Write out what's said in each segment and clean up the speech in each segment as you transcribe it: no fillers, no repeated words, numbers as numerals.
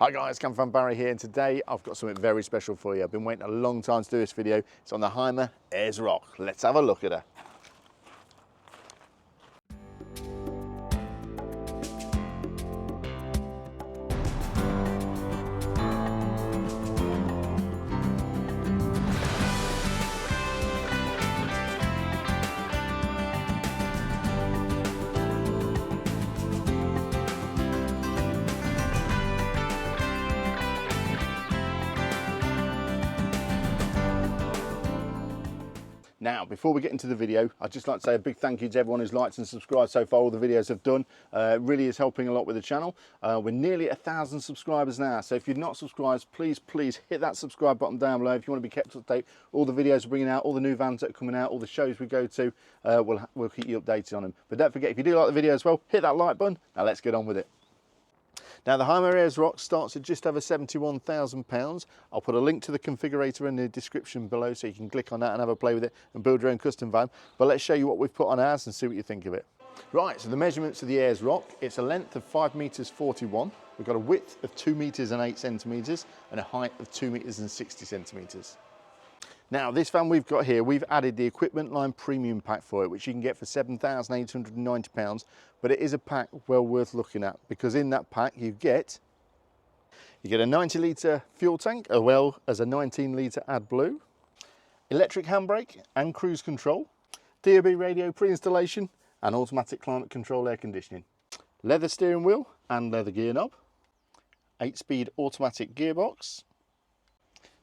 Hi guys, Cam from Barry here, and today I've got something very special for you. I've been waiting a long time to do this video. It's on the Hymer Ayers Rock. Let's have a look at her. Now, before we get into the video, I'd just like to say a big thank you to everyone who's liked and subscribed so far. All the videos I've done really is helping a lot with the channel. We're nearly 1,000 subscribers now, so if you're not subscribed, please hit that subscribe button down below if you want to be kept up to date. All the videos we're bringing out, all the new vans that are coming out, all the shows we go to, we'll keep you updated on them. But don't forget, if you do like the video as well, hit that like button. Now let's get on with it. Now the Hymer Ayers Rock starts at just over £71,000. I'll put a link to the configurator in the description below so you can click on that and have a play with it and build your own custom van. But let's show you what we've put on ours and see what you think of it. Right, so the measurements of the Ayers Rock, it's a length of 5 metres 41. We've got a width of 2 metres and 8 centimetres and a height of 2 metres and 60 centimetres. Now this van we've got here, we've added the equipment line premium pack for it, which you can get for £7,890, but it is a pack well worth looking at, because in that pack you get a 90 litre fuel tank as well as a 19 litre AdBlue, electric handbrake and cruise control, DAB radio pre-installation and automatic climate control air conditioning, leather steering wheel and leather gear knob, 8-speed automatic gearbox.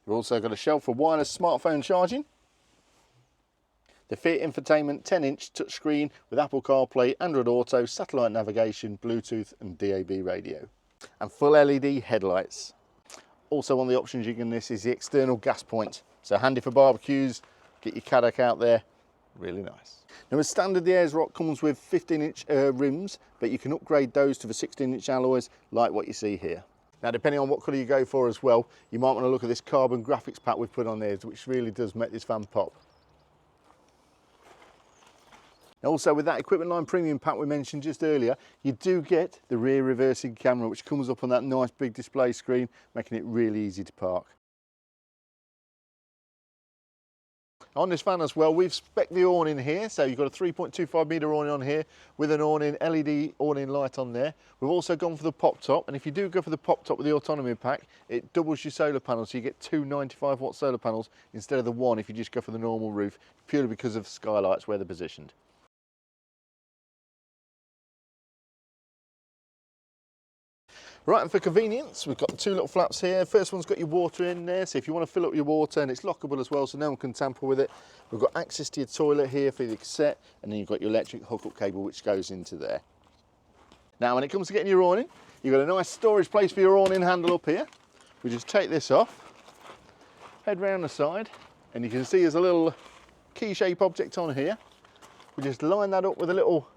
We've also got a shelf for wireless smartphone charging, the Fiat infotainment 10-inch touchscreen with Apple CarPlay, Android Auto, satellite navigation, Bluetooth and DAB radio, and full LED headlights. Also one of the options you get in this is the external gas point, so handy for barbecues, get your Caddock out there, really nice. Now as standard, the Ayers Rock comes with 15-inch rims, but you can upgrade those to the 16-inch alloys like what you see here. Now depending on what colour you go for as well, you might want to look at this carbon graphics pack we've put on there, which really does make this van pop. Now also with that equipment line premium pack we mentioned just earlier, you do get the rear reversing camera, which comes up on that nice big display screen, making it really easy to park. On this van as well, we've spec'd the awning here, so you've got a 3.25 metre awning on here with an awning, LED awning light on there. We've also gone for the pop top, and if you do go for the pop top with the autonomy pack, it doubles your solar panels, so you get 2 95-watt solar panels instead of the one if you just go for the normal roof, purely because of the skylights where they're positioned. Right, and for convenience, we've got the 2 little flaps here. First one's got your water in there, so if you want to fill up your water, and it's lockable as well, so no one can tamper with it. We've got access to your toilet here for the cassette, and then you've got your electric hookup cable which goes into there. Now when it comes to getting your awning, you've got a nice storage place for your awning handle up here. We just take this off, head round the side, and you can see there's a little key shape object on here. We just line that up with a little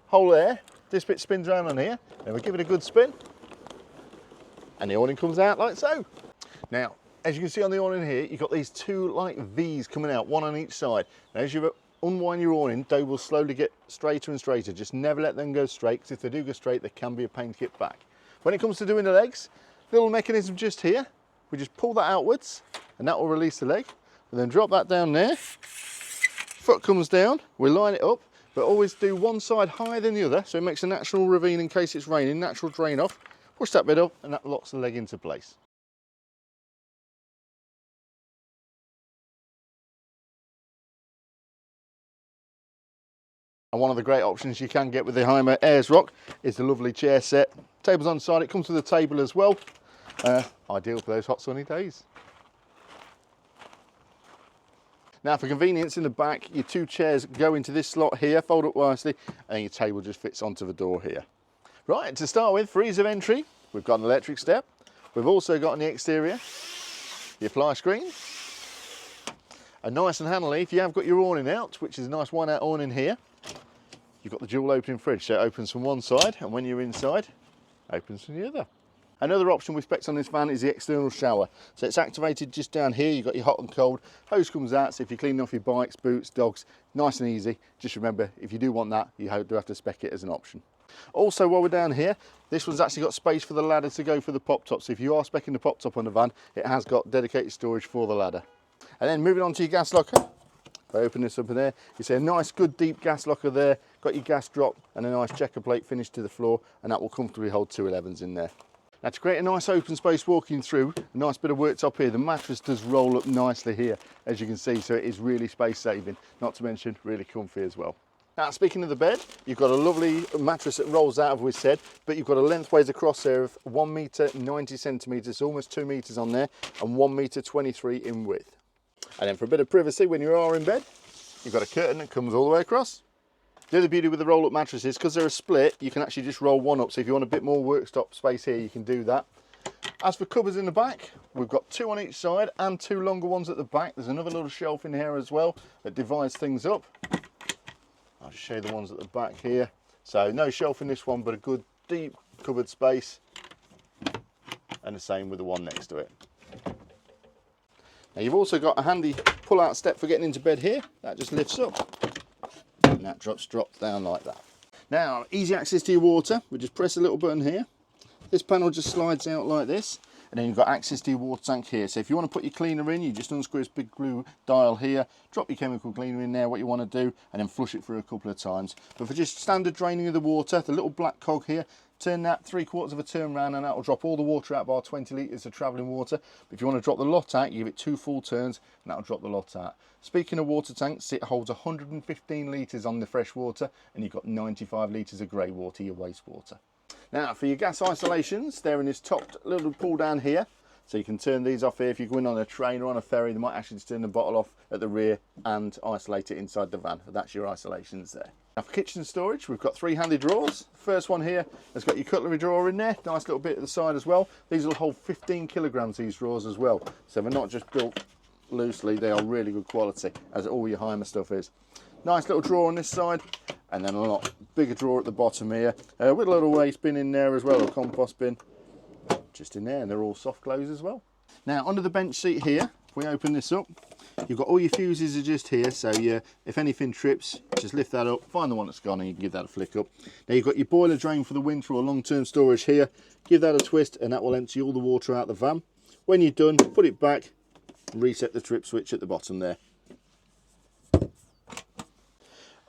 hole there. This bit spins around on here, then we give it a good spin, and the awning comes out like so. Now, as you can see on the awning here, you've got these 2 like V's coming out, one on each side. Now, as you unwind your awning, they will slowly get straighter and straighter. Just never let them go straight, because if they do go straight, they can be a pain to get back. When it comes to doing the legs, little mechanism just here, we just pull that outwards, and that will release the leg. And then drop that down there, foot comes down, we line it up, but always do one side higher than the other, so it makes a natural ravine in case it's raining, natural drain off. Push that bit up and that locks the leg into place. And one of the great options you can get with the Hymer Ayers Rock is the lovely chair set. Table's on the side, it comes with a table as well. Ideal for those hot sunny days. Now for convenience, in the back, your 2 chairs go into this slot here, fold up nicely, and your table just fits onto the door here. Right, to start with, for ease of entry, we've got an electric step. We've also got on the exterior, your fly screen. And nice and handily, if you have got your awning out, which is a nice 1-out awning here, you've got the dual opening fridge, so it opens from one side, and when you're inside, opens from the other. Another option we've spec'd on this van is the external shower. So it's activated just down here, you've got your hot and cold, hose comes out, so if you're cleaning off your bikes, boots, dogs, nice and easy. Just remember, if you do want that, you do have to spec it as an option. Also, while we're down here, this one's actually got space for the ladder to go for the pop top. So if you are speccing the pop top on the van, it has got dedicated storage for the ladder. And then moving on to your gas locker. If I open this up in there, you see a nice good deep gas locker there, got your gas drop and a nice checker plate finished to the floor, and that will comfortably hold 2 11s in there. Now, to create a nice open space walking through, a nice bit of worktop here, the mattress does roll up nicely here, as you can see, so it is really space saving, not to mention really comfy as well. Now, speaking of the bed, you've got a lovely mattress that rolls out, as we said, but you've got a lengthways across there of 1 metre 90 centimetres, almost 2 metres on there, and 1 metre 23 in width. And then for a bit of privacy when you are in bed, you've got a curtain that comes all the way across. The other beauty with the roll-up mattresses, because they're a split, you can actually just roll one up. So if you want a bit more worktop space here, you can do that. As for cupboards in the back, we've got 2 on each side and 2 longer ones at the back. There's another little shelf in here as well that divides things up. I'll just show you the ones at the back here. So no shelf in this one, but a good deep cupboard space. And the same with the one next to it. Now you've also got a handy pull-out step for getting into bed here. That just lifts up and that drops down like that. Now, easy access to your water. We just press a little button here. This panel just slides out like this, and then you've got access to your water tank here. So if you want to put your cleaner in, you just unscrew this big blue dial here, drop your chemical cleaner in there, what you want to do, and then flush it through a couple of times. But for just standard draining of the water, the little black cog here, turn that 3/4 of a turn round and that will drop all the water out by 20 litres of travelling water. But if you want to drop the lot out, you give it 2 full turns and that will drop the lot out. Speaking of water tanks, it holds 115 litres on the fresh water, and you've got 95 litres of grey water, your wastewater. Now for your gas isolations, they're in this top little pull down here. So you can turn these off here. If you're going on a train or on a ferry, they might actually just turn the bottle off at the rear and isolate it inside the van. That's your isolations there. Now for kitchen storage, we've got 3 handy drawers. First one here has got your cutlery drawer in there, nice little bit at the side as well. These will hold 15 kilograms, these drawers as well. So they're not just built loosely, they are really good quality, as all your Hymer stuff is. Nice little drawer on this side, and then a lot bigger drawer at the bottom here, with a little waste bin in there as well, a compost bin, just in there, and they're all soft close as well. Now under the bench seat here, if we open this up, you've got all your fuses are just here, so if anything trips, just lift that up, find the one that's gone and you can give that a flick up. Now you've got your boiler drain for the winter or long-term storage here, give that a twist and that will empty all the water out of the van. When you're done, put it back, reset the trip switch at the bottom there.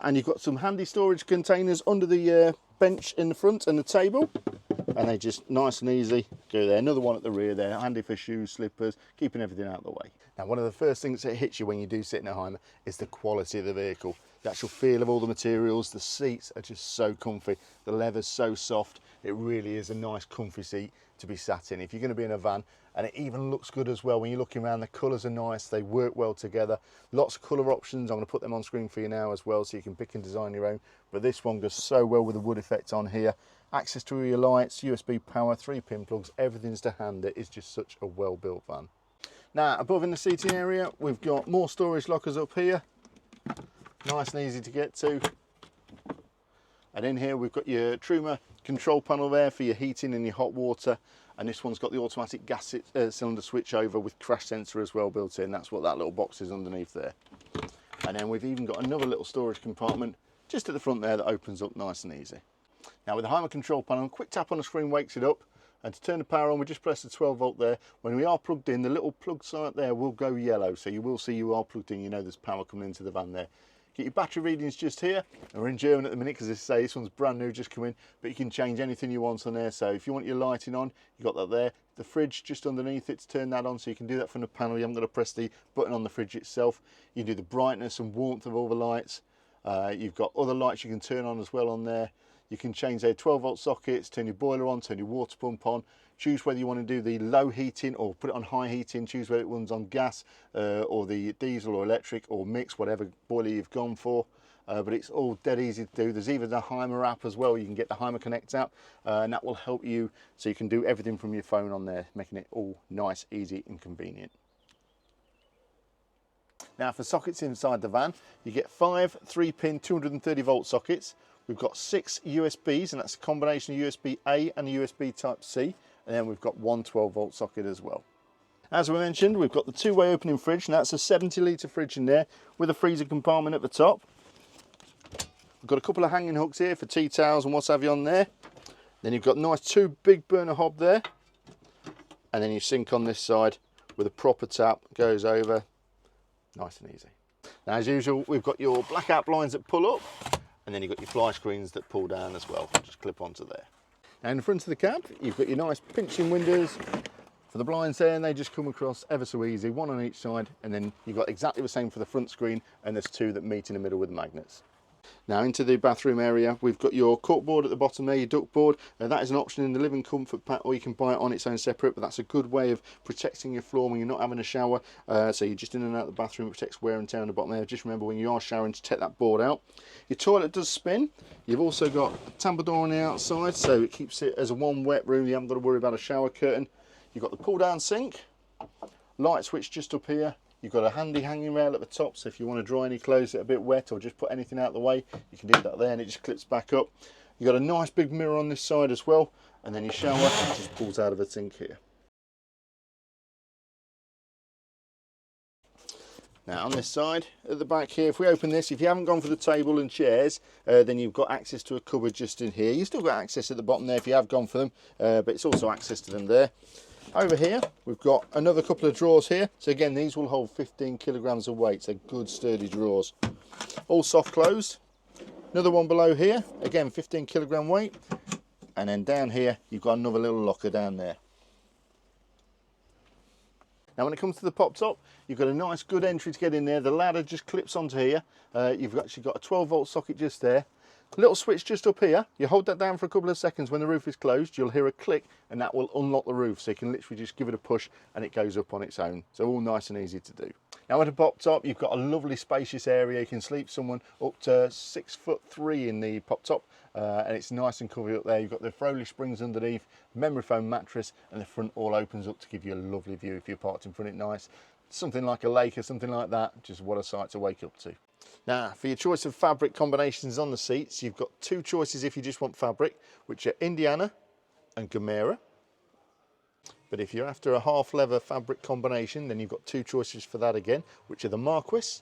And you've got some handy storage containers under the bench in the front and the table, and they just nice and easy go there. Another one at the rear there, handy for shoes, slippers, keeping everything out of the way. Now one of the first things that hits you when you do sit in a Hymer is the quality of the vehicle. The actual feel of all the materials, the seats are just so comfy, the leather's so soft, it really is a nice comfy seat to be sat in. If you're going to be in a van, and it even looks good as well when you're looking around, the colours are nice, they work well together. Lots of colour options, I'm going to put them on screen for you now as well so you can pick and design your own. But this one goes so well with the wood effect on here. Access to all your lights, USB power, 3 pin plugs, everything's to hand. It is just such a well built van. Now above in the seating area, we've got more storage lockers up here. Nice and easy to get to. And in here we've got your Truma control panel there for your heating and your hot water. And this one's got the automatic gas cylinder switch over with crash sensor as well built in. That's what that little box is underneath there. And then we've even got another little storage compartment just at the front there that opens up nice and easy. Now with the Hymer control panel, a quick tap on the screen wakes it up. And to turn the power on, we just press the 12 volt there. When we are plugged in, the little plug side there will go yellow. So you will see you are plugged in, you know there's power coming into the van there. Get your battery readings just here, and we're in German at the minute because I say this one's brand new, just come in, but you can change anything you want on there. So if you want your lighting on, you got that there. The fridge just underneath it to turn that on, so you can do that from the panel. You haven't got to press the button on the fridge itself. You can do the brightness and warmth of all the lights. You've got other lights you can turn on as well on there. You can change their 12 volt sockets, turn your boiler on, turn your water pump on, choose whether you want to do the low heating or put it on high heating, choose whether it runs on gas or the diesel or electric or mix, whatever boiler you've gone for. But it's all dead easy to do. There's even the Hymer app as well. You can get the Hymer Connect app and that will help you so you can do everything from your phone on there, making it all nice, easy and convenient. Now for sockets inside the van, you get 5 3-pin 230 volt sockets. We've got 6 USBs, and that's a combination of USB-A and USB Type-C, and then we've got one 12 volt socket as well. As we mentioned, we've got the 2-way opening fridge, and that's a 70 litre fridge in there with a freezer compartment at the top. We've got a couple of hanging hooks here for tea towels and what have you on there. Then you've got nice 2 big burner hob there. And then you sink on this side with a proper tap, goes over, nice and easy. Now as usual, we've got your blackout blinds that pull up, and then you've got your fly screens that pull down as well, just clip onto there. Now in the front of the cab, you've got your nice pinching windows for the blinds there, and they just come across ever so easy, 1 on each side, and then you've got exactly the same for the front screen, and there's 2 that meet in the middle with the magnets. Now into the bathroom area, we've got your corkboard at the bottom there, your duct board. That is an option in the living comfort pack, or you can buy it on its own separate, but that's a good way of protecting your floor when you're not having a shower. So you're just in and out of the bathroom, it protects wear and tear on the bottom there. Just remember when you are showering to take that board out. Your toilet does spin. You've also got a tamper door on the outside, so it keeps it as a one wet room. You haven't got to worry about a shower curtain. You've got the pull down sink, light switch just up here. You've got a handy hanging rail at the top, so if you want to dry any clothes that are a bit wet or just put anything out of the way, you can do that there and it just clips back up. You've got a nice big mirror on this side as well, and then your shower just pulls out of a sink here. Now on this side, at the back here, if we open this, if you haven't gone for the table and chairs, then you've got access to a cupboard just in here. You've still got access at the bottom there if you have gone for them, but it's also access to them there. Over here, we've got another couple of drawers here. So again, these will hold 15 kilograms of weight, so good sturdy drawers. All soft closed. Another one below here, again 15 kilogram weight. And then down here, you've got another little locker down there. Now when it comes to the pop top, you've got a nice good entry to get in there. The ladder just clips onto here. You've actually got a 12-volt socket just there. Little switch just up here. You hold that down for a couple of seconds. When the roof is closed, you'll hear a click and that will unlock the roof, so you can literally just give it a push and it goes up on its own. So all nice and easy to do. Now at the pop top, you've got a lovely spacious area. You can sleep someone up to 6'3" in the pop top, and it's nice and covered up there. You've got the Froley springs underneath, memory foam mattress, and the front all opens up to give you a lovely view if you're parked in front of it nice. Something like a lake or something like that, just what a sight to wake up to. Now, for your choice of fabric combinations on the seats, you've got 2 choices if you just want fabric, which are Indiana and Gamera. But if you're after a half leather fabric combination, then you've got 2 choices for that again, which are the Marquis,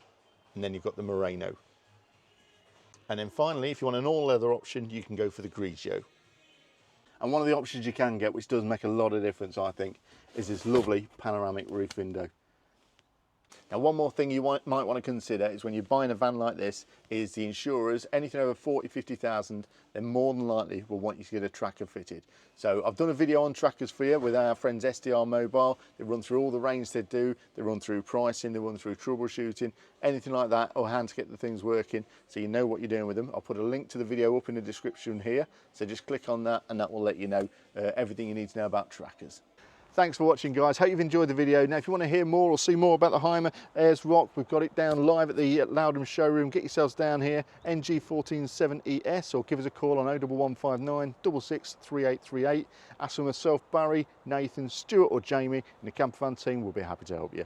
and then you've got the Merino. And then finally, if you want an all leather option, you can go for the Grigio. And one of the options you can get, which does make a lot of difference, I think, is this lovely panoramic roof window. Now one more thing you might want to consider is when you're buying a van like this is the insurers, anything over 40, 50,000, they more than likely will want you to get a tracker fitted. So I've done a video on trackers for you with our friends SDR Mobile. They run through all the range they do, they run through pricing, they run through troubleshooting, anything like that, or how to get the things working so you know what you're doing with them. I'll put a link to the video up in the description here, so just click on that and that will let you know everything you need to know about trackers. Thanks for watching, guys. Hope you've enjoyed the video. Now, if you want to hear more or see more about the Hymer Ayers Rock, we've got it down live at the Loudham showroom. Get yourselves down here, NG147ES, or give us a call on 01159 663838. Ask for myself, Barry, Nathan, Stuart or Jamie, and the camper van team will be happy to help you.